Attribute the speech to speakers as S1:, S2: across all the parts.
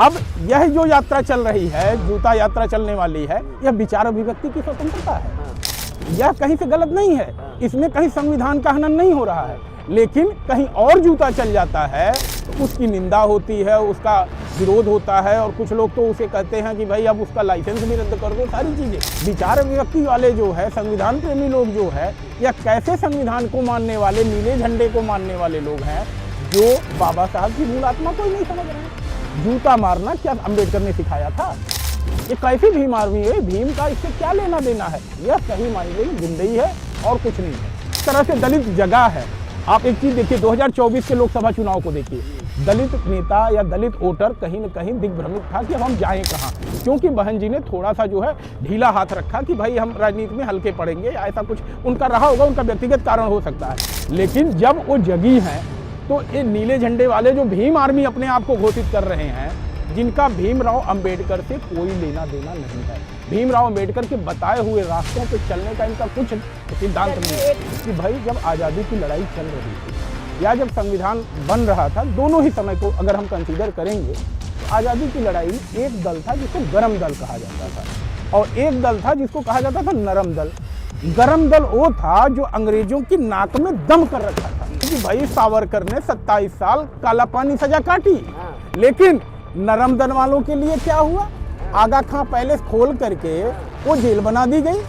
S1: अब यह जो यात्रा चल रही है, जूता यात्रा चलने वाली है, यह विचार अभिव्यक्ति की स्वतंत्रता है। यह कहीं से गलत नहीं है, इसमें कहीं संविधान का हनन नहीं हो रहा है। लेकिन कहीं और जूता चल जाता है तो उसकी निंदा होती है, उसका विरोध होता है, और कुछ लोग तो उसे कहते हैं कि भाई अब उसका लाइसेंस भी रद्द कर दो। सारी चीज़ें विचार अभिव्यक्ति वाले जो है, संविधान प्रेमी लोग जो है, या कैसे संविधान को मानने वाले, नीले झंडे को मानने वाले लोग हैं, जो बाबा साहब की मूल आत्मा को ही नहीं समझ रहे हैं। जूता मारना क्या अम्बेडकर ने सिखाया था? ये कैसी भीम आर्मी है? भीम का इससे क्या लेना देना है? यह सही मायने में जिंदगी है और कुछ नहीं है। इस तरह से दलित जगह है। आप एक चीज देखिए, 2024 के लोकसभा चुनाव को देखिए, दलित नेता या दलित वोटर कहीं न कहीं दिग्भ्रमित था कि अब हम जाएं कहाँ, क्योंकि बहन जी ने थोड़ा सा जो है ढीला हाथ रखा कि भाई हम राजनीति में हल्के पड़ेंगे, ऐसा कुछ उनका रहा होगा, उनका व्यक्तिगत कारण हो सकता है। लेकिन जब वो जगी हैं तो ये नीले झंडे वाले जो भीम आर्मी अपने आप को घोषित कर रहे हैं, जिनका भीमराव अंबेडकर से कोई लेना देना नहीं है, भीमराव अंबेडकर के बताए हुए रास्तों पे चलने का इनका कुछ सिद्धांत नहीं है कि भाई जब आज़ादी की लड़ाई चल रही थी या जब संविधान बन रहा था, दोनों ही समय को अगर हम कंसीडर करेंगे तो आज़ादी की लड़ाई में एक दल था जिसको गरम दल कहा जाता था, और एक दल था जिसको कहा जाता था नरम दल। गरम दल वो था जो अंग्रेजों की नाक में दम कर रखा था कि भाई सावरकर ने 27 साल काला पानी सजा काटी। लेकिन नरम दल वालों के लिए क्या हुआ? आगा खां पैलेस खोल करके वो जेल बना दी गई,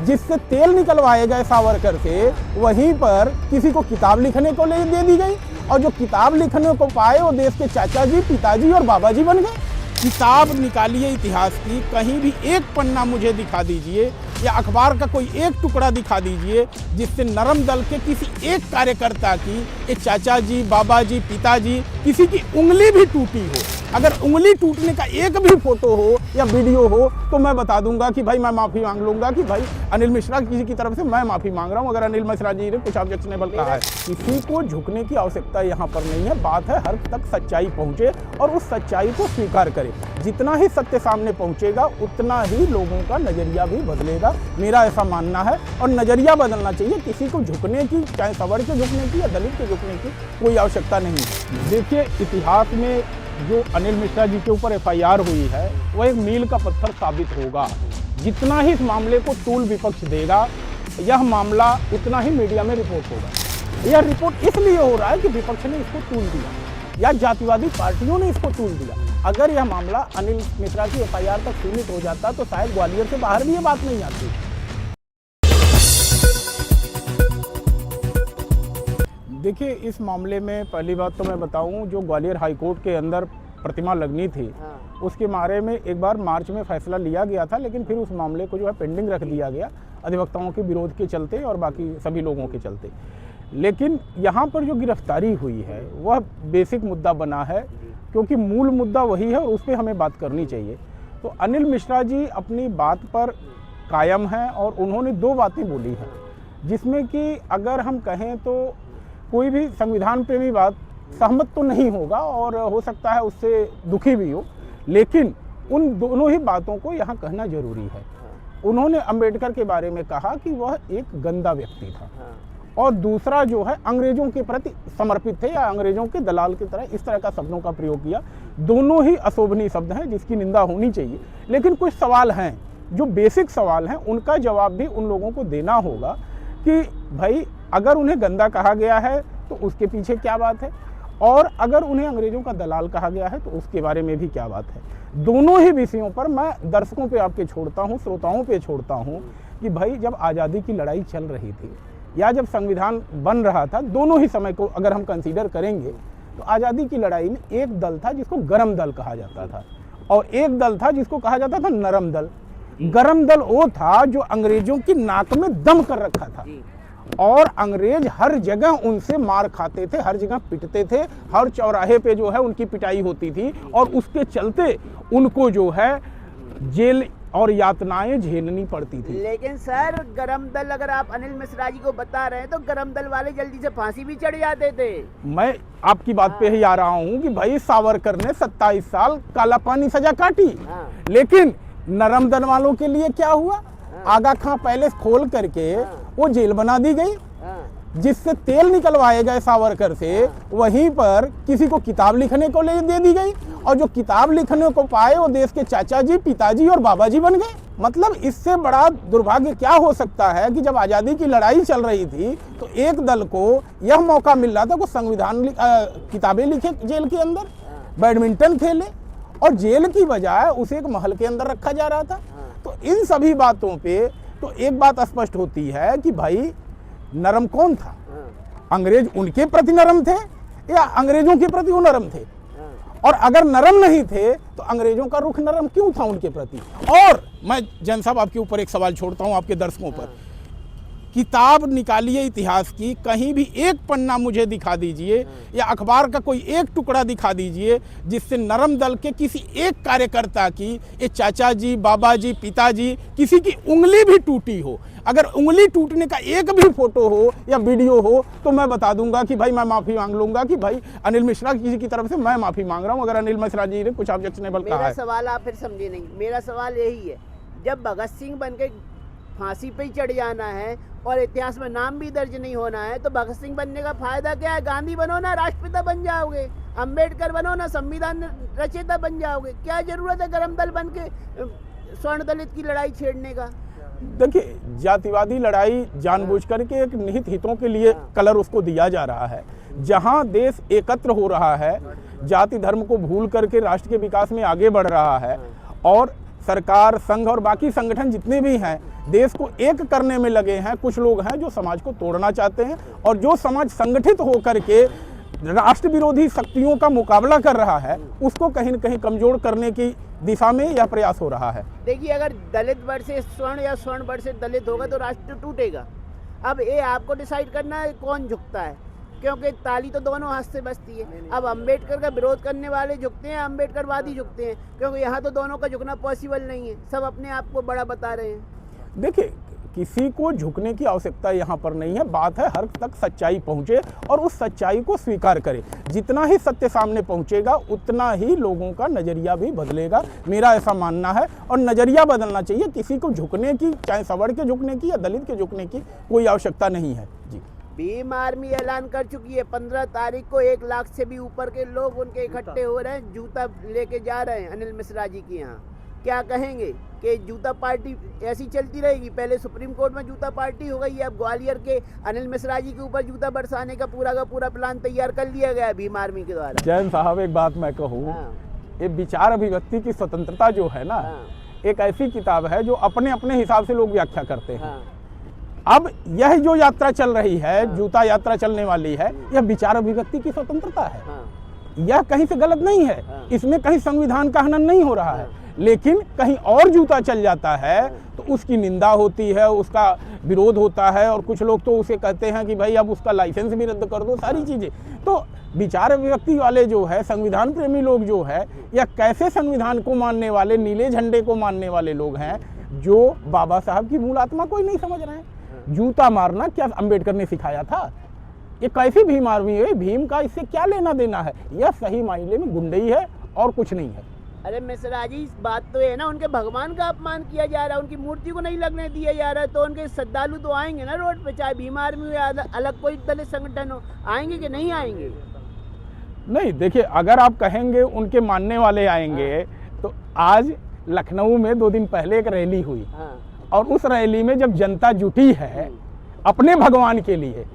S1: जिससे तेल निकलवाए गए सावरकर से, वहीं पर किसी को किताब लिखने को दे दी गई, और जो किताब लिखने को पाए वो देश के चाचा जी, पिताजी और बाबा जी बन गए। किताब निकालिए इतिहास की, कहीं भी एक पन्ना मुझे दिखा दीजिए या अखबार का कोई एक टुकड़ा दिखा दीजिए जिससे नरम दल के किसी एक कार्यकर्ता की, एक चाचा जी, बाबा जी, पिताजी, किसी की उंगली भी टूटी हो। अगर उंगली टूटने का एक भी फोटो हो या वीडियो हो तो मैं बता दूंगा कि भाई मैं माफ़ी मांग लूंगा कि भाई अनिल मिश्रा किसी की तरफ से मैं माफ़ी मांग रहा हूं अगर अनिल मिश्रा जी ने कुछ ऑब्जेक्शनेबल कहा है। किसी को झुकने की आवश्यकता यहाँ पर नहीं है। बात है हर तक सच्चाई पहुँचे और उस सच्चाई को स्वीकार करे। जितना ही सत्य सामने पहुँचेगा उतना ही लोगों का नज़रिया भी बदलेगा, मेरा ऐसा मानना है। और नज़रिया बदलना चाहिए, किसी को झुकने की, चाहे सवर के झुकने की या दलित के झुकने की कोई आवश्यकता नहीं है। देखिए, इतिहास में जो अनिल मिश्रा जी के ऊपर FIR हुई है वह एक मील का पत्थर साबित होगा। जितना ही इस मामले को तूल विपक्ष देगा, यह मामला उतना ही मीडिया में रिपोर्ट होगा। यह रिपोर्ट इसलिए हो रहा है कि विपक्ष ने इसको तूल दिया या जातिवादी पार्टियों ने इसको तूल दिया। अगर यह मामला अनिल मिश्रा की FIR तक सीमित हो जाता तो शायद ग्वालियर से बाहर भी ये बात नहीं आती। देखिए, इस मामले में पहली बात तो मैं बताऊं, जो ग्वालियर हाई कोर्ट के अंदर प्रतिमा लगनी थी उसके बारे में एक बार मार्च में फैसला लिया गया था, लेकिन फिर उस मामले को जो है पेंडिंग रख दिया गया अधिवक्ताओं के विरोध के चलते और बाकी सभी लोगों के चलते। लेकिन यहाँ पर जो गिरफ्तारी हुई है वह बेसिक मुद्दा बना है, क्योंकि मूल मुद्दा वही है और उस पर हमें बात करनी चाहिए। तो अनिल मिश्रा जी अपनी बात पर कायम हैं और उन्होंने 2 बातें बोली हैं, जिसमें कि अगर हम कहें तो कोई भी संविधान प्रेमी बात सहमत तो नहीं होगा और हो सकता है उससे दुखी भी हो, लेकिन उन दोनों ही बातों को यहाँ कहना जरूरी है। उन्होंने अंबेडकर के बारे में कहा कि वह एक गंदा व्यक्ति था, और दूसरा जो है अंग्रेजों के प्रति समर्पित थे या अंग्रेजों के दलाल की तरह, इस तरह का शब्दों का प्रयोग किया। दोनों ही अशोभनीय शब्द हैं जिसकी निंदा होनी चाहिए। लेकिन कुछ सवाल हैं जो बेसिक सवाल हैं, उनका जवाब भी उन लोगों को देना होगा कि भाई अगर उन्हें गंदा कहा गया है तो उसके पीछे क्या बात है, और अगर उन्हें अंग्रेजों का दलाल कहा गया है तो उसके बारे में भी क्या बात है। दोनों ही विषयों पर मैं दर्शकों पे आपके छोड़ता हूँ, श्रोताओं पे छोड़ता हूँ कि भाई जब आज़ादी की लड़ाई चल रही थी या जब संविधान बन रहा था, दोनों ही समय को अगर हम कंसीडर करेंगे तो आज़ादी की लड़ाई में एक दल था जिसको गरम दल कहा जाता था और एक दल था जिसको कहा जाता था नरम दल। गरम दल वो था जो अंग्रेजों की नाक में दम कर रखा था, और अंग्रेज हर जगह उनसे मार खाते थे, हर जगह पिटते थे, हर चौराहे पे जो है उनकी पिटाई होती थी, और उसके चलते उनको जो है जेल और यातनाएं झेलनी पड़ती थी।
S2: लेकिन सर, गरम दल अगर आप अनिल मिश्रा जी को बता रहे हैं तो गरम दल वाले जल्दी से फांसी भी चढ़ जाते थे।
S1: मैं आपकी बात पे ही आ रहा हूँ कि भाई सावरकर ने 27 साल काला पानी सजा काटी, लेकिन नरम दल वालों के लिए क्या हुआ? आगा खां पैलेस खोल करके वो जेल बना दी गई, जिससे तेल निकलवाए गए सावरकर से, वहीं पर किसी को किताब लिखने को दे दी गई, और जो किताब लिखने को पाए वो देश के चाचा जी, पिताजी और बाबा जी बन गए। मतलब इससे बड़ा दुर्भाग्य क्या हो सकता है कि जब आज़ादी की लड़ाई चल रही थी तो एक दल को यह मौका मिल रहा था कि संविधान किताबें लिखे जेल के अंदर, बैडमिंटन खेले, और जेल की बजाय उसे एक महल के अंदर रखा जा रहा था। तो इन सभी बातों पे तो एक बात स्पष्ट होती है कि भाई नरम कौन था? अंग्रेज उनके प्रति नरम थे या अंग्रेजों के प्रति वो नरम थे? और अगर नरम नहीं थे तो अंग्रेजों का रुख नरम क्यों था उनके प्रति? और मैं जैन साहब आपके ऊपर एक सवाल छोड़ता हूं, आपके दर्शकों पर, किताब निकालिए इतिहास की, कहीं भी एक पन्ना मुझे दिखा दीजिए या अखबार का कोई एक टुकड़ा दिखा दीजिए जिससे नरम दल के किसी एक कार्यकर्ता की, ये चाचा जी, बाबा जी, पिताजी, किसी की उंगली भी टूटी हो। अगर उंगली टूटने का एक भी फोटो हो या वीडियो हो तो मैं बता दूंगा कि भाई मैं माफी मांग लूंगा कि भाई अनिल मिश्रा जी की तरफ से मैं माफी मांग रहा हूं, अगर अनिल मिश्रा जी ने कुछ ऑब्जेक्शनेबल कहा है।
S2: मेरा सवाल आप फिर समझे नहीं, मेरा सवाल यही है, जब भगत सिंह बन के फांसी पे ही चढ़ जाना है और इतिहास में नाम भी दर्ज नहीं होना है तो भगत सिंह बनने का फायदा क्या है? गांधी बनो ना, राष्ट्रपिता बन जाओगे, अंबेडकर बनो ना, संविधान रचयिता बन जाओगे। क्या जरूरत है गरम दल बन के स्वर्ण दलित की लड़ाई छेड़ने का?
S1: देखिए, जातिवादी लड़ाई जानबूझ करके एक निहित हितों के लिए कलर उसको दिया जा रहा है। जहां देश एकत्र हो रहा है, जाति धर्म को भूल करके राष्ट्र के विकास में आगे बढ़ रहा है, और सरकार, संघ और बाकी संगठन जितने भी हैं देश को एक करने में लगे हैं, कुछ लोग हैं जो समाज को तोड़ना चाहते हैं, और जो समाज संगठित होकर के राष्ट्र विरोधी शक्तियों का मुकाबला कर रहा है उसको कहीं न कहीं कमजोर करने की दिशा में यह प्रयास हो रहा है।
S2: देखिए, अगर दलित वर्ग से स्वर्ण या स्वर्ण वर्ग से दलित होगा तो राष्ट्र टूटेगा। अब ये आपको डिसाइड करना है कौन झुकता है, क्योंकि ताली तो दोनों हाथ से बजती है। अब अंबेडकर का विरोध करने वाले झुकते हैं, अंबेडकरवादी झुकते हैं, क्योंकि यहाँ तो दोनों का झुकना पॉसिबल नहीं है। सब अपने आप को बड़ा बता रहे हैं।
S1: देखिए, किसी को झुकने की आवश्यकता यहाँ पर नहीं है। बात है हर तक सच्चाई पहुँचे और उस सच्चाई को स्वीकार करे। जितना ही सत्य सामने पहुँचेगा उतना ही लोगों का नज़रिया भी बदलेगा, मेरा ऐसा मानना है। और नज़रिया बदलना चाहिए, किसी को झुकने की, चाहे सवर्ण के झुकने की या दलित के झुकने की कोई आवश्यकता नहीं है। जी,
S2: भीम आर्मी ऐलान कर चुकी है 15 तारीख को 1 लाख से भी ऊपर के लोग उनके इकट्ठे हो रहे हैं, जूता लेके जा रहे हैं अनिल मिश्रा जी के यहाँ। क्या कहेंगे कि जूता पार्टी ऐसी चलती रहेगी? पहले सुप्रीम कोर्ट में जूता पार्टी हो गई, अब ग्वालियर के अनिल मिश्रा जी के ऊपर जूता बरसाने का पूरा प्लान तैयार कर लिया गया है भीम आर्मी के द्वारा।
S1: जैन साहब, एक बात मैं कहूँ, ये विचार अभिव्यक्ति की स्वतंत्रता जो है ना, एक ऐसी किताब है जो अपने अपने हिसाब से लोग व्याख्या करते हैं। अब यह जो यात्रा चल रही है, जूता यात्रा चलने वाली है, यह विचार अभिव्यक्ति की स्वतंत्रता है। यह कहीं से गलत नहीं है, इसमें कहीं संविधान का हनन नहीं हो रहा है। लेकिन कहीं और जूता चल जाता है तो उसकी निंदा होती है, उसका विरोध होता है, और कुछ लोग तो उसे कहते हैं कि भाई अब उसका लाइसेंस भी रद्द कर दो, सारी चीज़ें। तो विचार अभिव्यक्ति वाले जो है, संविधान प्रेमी लोग जो है, या कैसे संविधान को मानने वाले, नीले झंडे को मानने वाले लोग हैं जो बाबा साहब की मूल आत्मा को ही नहीं समझ रहे हैं। जूता मारना क्या अंबेडकर ने सिखाया था? ये कैसी भीम आर्मी है? भीम का इससे क्या लेना देना है? यह सही मायने में गुंडई है और कुछ नहीं है।
S2: अरे मिश्रा जी, इस बात तो है ना, उनके भगवान का अपमान किया जा रहा है, उनकी मूर्ति को नहीं लगने दिया जा रहा है, तो उनके श्रद्धालु तो आएंगे ना रोड पे, चाहे भीम आर्मी हो या अलग कोई दलित संगठन हो, आएंगे कि नहीं आएंगे?
S1: नहीं, देखिए, अगर आप कहेंगे उनके मानने वाले आएंगे, तो आज लखनऊ में 2 दिन पहले एक रैली हुई, और उस रैली में जब जनता जुटी है अपने भगवान के लिए,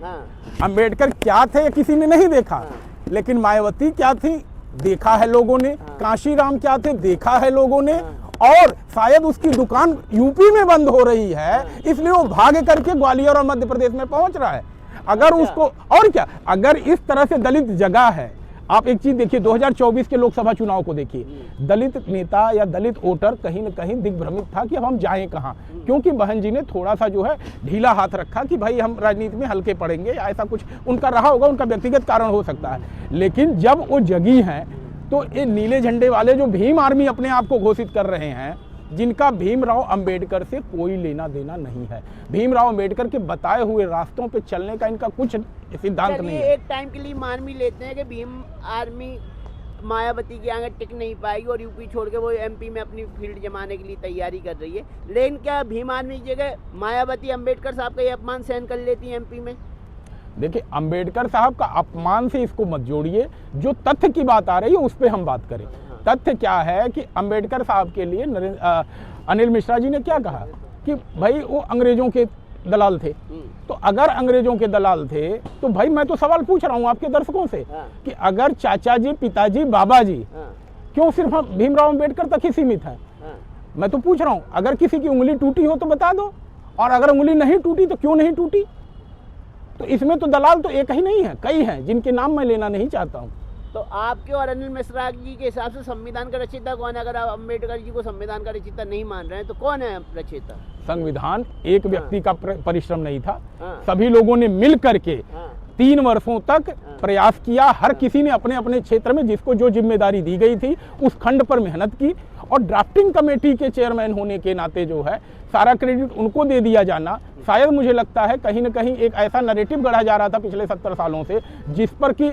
S1: अंबेडकर क्या थे किसी ने नहीं देखा, लेकिन मायावती क्या थी देखा है लोगों ने, कांशीराम क्या थे देखा है लोगों ने, और शायद उसकी दुकान यूपी में बंद हो रही है इसलिए वो भाग करके ग्वालियर और मध्य प्रदेश में पहुंच रहा है। अगर उसको, और क्या, अगर इस तरह से दलित जगह है, आप एक चीज देखिए, 2024 के लोकसभा चुनाव को देखिए, दलित नेता या दलित वोटर कहीं न कहीं दिग्भ्रमित था कि अब हम जाएं कहां, क्योंकि बहन जी ने थोड़ा सा जो है ढीला हाथ रखा कि भाई हम राजनीति में हल्के पड़ेंगे, ऐसा कुछ उनका रहा होगा, उनका व्यक्तिगत कारण हो सकता है। लेकिन जब वो जगी हैं तो ये नीले झंडे वाले जो भीम आर्मी अपने आप को घोषित कर रहे हैं, जिनका भीमराव अंबेडकर से कोई लेना देना नहीं है, भीमराव अंबेडकर के बताए हुए रास्तों पे चलने का इनका कुछ सिद्धांत नहीं है।
S2: एक टाइम के लिए मान भी लेते हैं कि भीम आर्मी मायावती के आगे टिक नहीं पाएगी और यूपी छोड़ के वो एमपी में अपनी फील्ड जमाने के लिए तैयारी कर रही है, लेकिन क्या भीम आर्मी की जगह मायावती अंबेडकर साहब का ये अपमान सहन कर लेती है एमपी में?
S1: देखिए, अंबेडकर साहब का अपमान से इसको मत जोड़िए। जो तथ्य की बात आ रही है उस पर हम बात करें। तथ्य क्या है कि अंबेडकर साहब के लिए अनिल मिश्रा जी ने क्या कहा कि भाई वो अंग्रेजों के दलाल थे। तो अगर अंग्रेजों के दलाल थे तो भाई मैं तो सवाल पूछ रहा हूँ आपके दर्शकों से कि अगर चाचा जी, पिताजी, बाबा जी क्यों सिर्फ भीमराव अंबेडकर तक ही सीमित है? मैं तो पूछ रहा हूँ, अगर किसी की उंगली टूटी हो तो बता दो, और अगर उंगली नहीं टूटी तो क्यों नहीं टूटी? तो इसमें तो दलाल तो एक ही नहीं है, कई हैं जिनके नाम मैं लेना नहीं चाहता हूँ।
S2: तो आपके और अनिल मिश्रा जी के हिसाब से संविधान का रचयिता कौन है? अगर आप अंबेडकर जी को संविधान का रचयिता नहीं मान रहे हैं तो कौन है रचयिता?
S1: संविधान एक व्यक्ति का परिश्रम नहीं था, सभी लोगों ने मिल करके 3 वर्षों तक प्रयास किया। हर किसी ने अपने अपने क्षेत्र में जिसको जो जिम्मेदारी दी गई थी उस खंड पर मेहनत की, और ड्राफ्टिंग कमेटी के चेयरमैन होने के नाते जो है सारा क्रेडिट उनको दे दिया जाना, शायद मुझे लगता है कहीं न कहीं एक ऐसा नैरेटिव गढ़ा जा रहा था पिछले 70 सालों से, जिस पर कि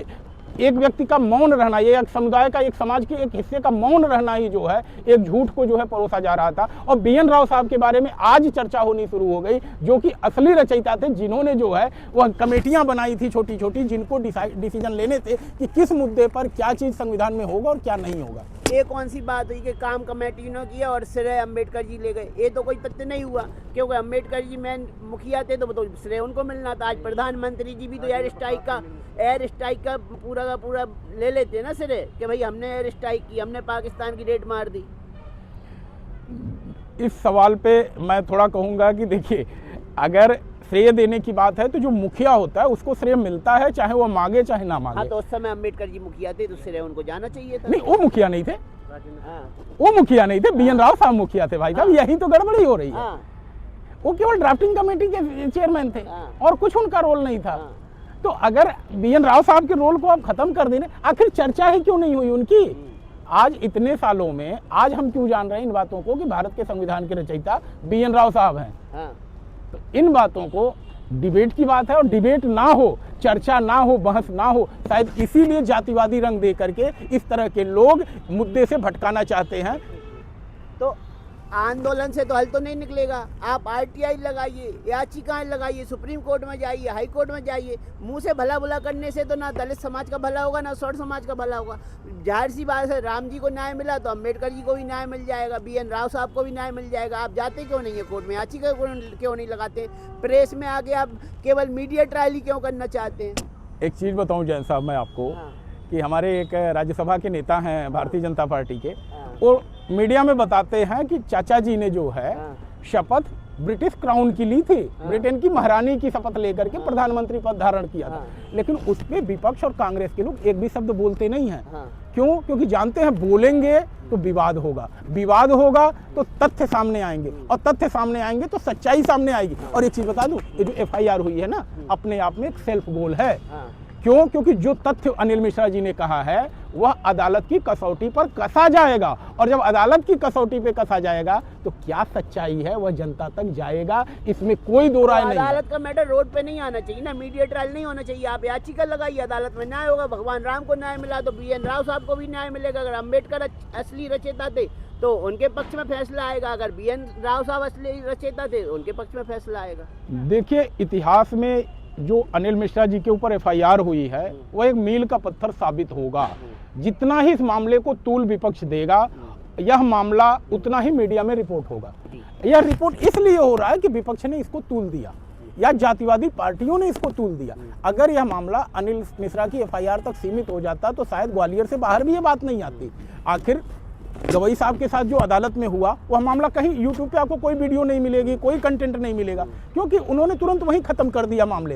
S1: एक व्यक्ति का मौन रहना, ये एक समुदाय का, एक समाज के एक हिस्से का मौन रहना ही जो है एक झूठ को जो है परोसा जा रहा था। और BN राव साहब के बारे में आज चर्चा होनी शुरू हो गई, जो कि असली रचयिता थे, जिन्होंने जो है वह कमेटियां बनाई थी छोटी छोटी, जिनको डिसीजन लेने थे कि किस मुद्दे पर क्या चीज़ संविधान में होगा और क्या नहीं होगा।
S2: ये कौन सी बात हुई कि काम कमेटी ने किया और श्रेय अंबेडकर जी ले गए? ये तो कोई तथ्य नहीं हुआ, क्योंकि अंबेडकर जी मेन मुखिया थे तो श्रेय उनको मिलना था। आज प्रधानमंत्री जी भी तो एयर स्ट्राइक का पूरा ले लेते ना श्रेय कि भाई हमने एयर स्ट्राइक की, हमने पाकिस्तान की रेड मार दी।
S1: इस सवाल पे मैं थोड़ा कहूँगा कि देखिए, अगर श्रेय देने की बात है तो जो मुखिया होता है उसको श्रेय मिलता है, चाहे वो मांगे चाहे ना मांगे।
S2: हाँ, तो उस समय अंबेडकर जी मुखिया थे तो श्रेय उनको जाना चाहिए था।
S1: नहीं, वो मुखिया नहीं थे, वो मुखिया नहीं थे, BN राव साहब मुखिया थे भाई साहब। यही तो गड़बड़ी हो रही है। वो केवल ड्राफ्टिंग कमेटी के चेयरमैन थे और कुछ उनका रोल नहीं था। तो अगर BN राव साहब के रोल को आप खत्म कर देने, आखिर चर्चा ही क्यों नहीं हुई उनकी? आज इतने सालों में आज हम क्यों जान रहे हैं इन बातों को कि भारत के संविधान के रचयिता BN राव साहब हैं? तो इन बातों को, डिबेट की बात है, और डिबेट ना हो, चर्चा ना हो, बहस ना हो, शायद इसीलिए जातिवादी रंग दे करके इस तरह के लोग मुद्दे से भटकाना चाहते हैं।
S2: तो आंदोलन से तो हल तो नहीं निकलेगा। आप RTI लगाइए, याचिकाएं लगाइए, सुप्रीम कोर्ट में जाइए, हाई कोर्ट में जाइए। मुंह से भला भला करने से तो ना दलित समाज का भला होगा ना सौर समाज का भला होगा। जाहिर सी बात है, राम जी को न्याय मिला तो अंबेडकर जी को भी न्याय मिल जाएगा, BN राव साहब को भी न्याय मिल जाएगा। आप जाते क्यों नहीं है कोर्ट में? याचिका क्यों नहीं लगाते? प्रेस में आके आप केवल मीडिया ट्रायल ही क्यों करना चाहते हैं?
S1: एक चीज़ बताऊं जैन साहब मैं आपको, कि हमारे एक राज्यसभा के नेता हैं भारतीय जनता पार्टी के, वो मीडिया में बताते हैं कि चाचा जी ने जो है शपथ ब्रिटिश क्राउन की ली थी, ब्रिटेन की महारानी की शपथ लेकर के प्रधानमंत्री पद धारण किया था। लेकिन उस पे विपक्ष और कांग्रेस के लोग एक भी शब्द बोलते नहीं हैं। क्यों? क्योंकि जानते हैं बोलेंगे तो विवाद होगा, विवाद होगा तो तथ्य सामने आएंगे, और तथ्य सामने आएंगे तो सच्चाई सामने आएगी। और एक चीज बता दूं, ये जो FIR हुई है ना, अपने आप में एक सेल्फ गोल है। क्यों? क्योंकि जो तथ्य अनिल मिश्रा जी ने कहा है वह अदालत की कसौटी पर कसा जाएगा, और जब अदालत की कसौटी पे कसा जाएगा तो क्या सच्चाई है वह जनता तक जाएगा, इसमें कोई दो राय नहीं।
S2: अदालत का मैटर रोड पे नहीं आना चाहिए ना, मीडिया ट्रायल नहीं होना चाहिए। आप याचिका लगाइए, अदालत में न्याय होगा। भगवान राम को न्याय मिला तो BN राव साहब को भी न्याय मिलेगा। अगर अंबेडकर असली रचयिता थे तो उनके पक्ष में फैसला आएगा, अगर BN राव साहब असली रचयिता थे उनके पक्ष में फैसला आएगा।
S1: देखिए, इतिहास में जो अनिल मिश्रा जी के ऊपर FIR हुई है वह एक मील का पत्थर साबित होगा। जितना ही इस मामले को तूल विपक्ष देगा, यह मामला उतना ही मीडिया में रिपोर्ट होगा। यह रिपोर्ट इसलिए हो रहा है कि विपक्ष ने इसको तूल दिया या जातिवादी पार्टियों ने इसको तूल दिया। अगर यह मामला अनिल मिश्रा की FIR तक सीमित हो जाता तो शायद ग्वालियर से बाहर भी ये बात नहीं आती। आखिर गवई साहब के साथ जो अदालत में हुआ वह मामला कहीं YouTube पे आपको कोई वीडियो नहीं मिलेगी, कोई कंटेंट नहीं मिलेगा, क्योंकि उन्होंने तुरंत वहीं खत्म कर दिया मामले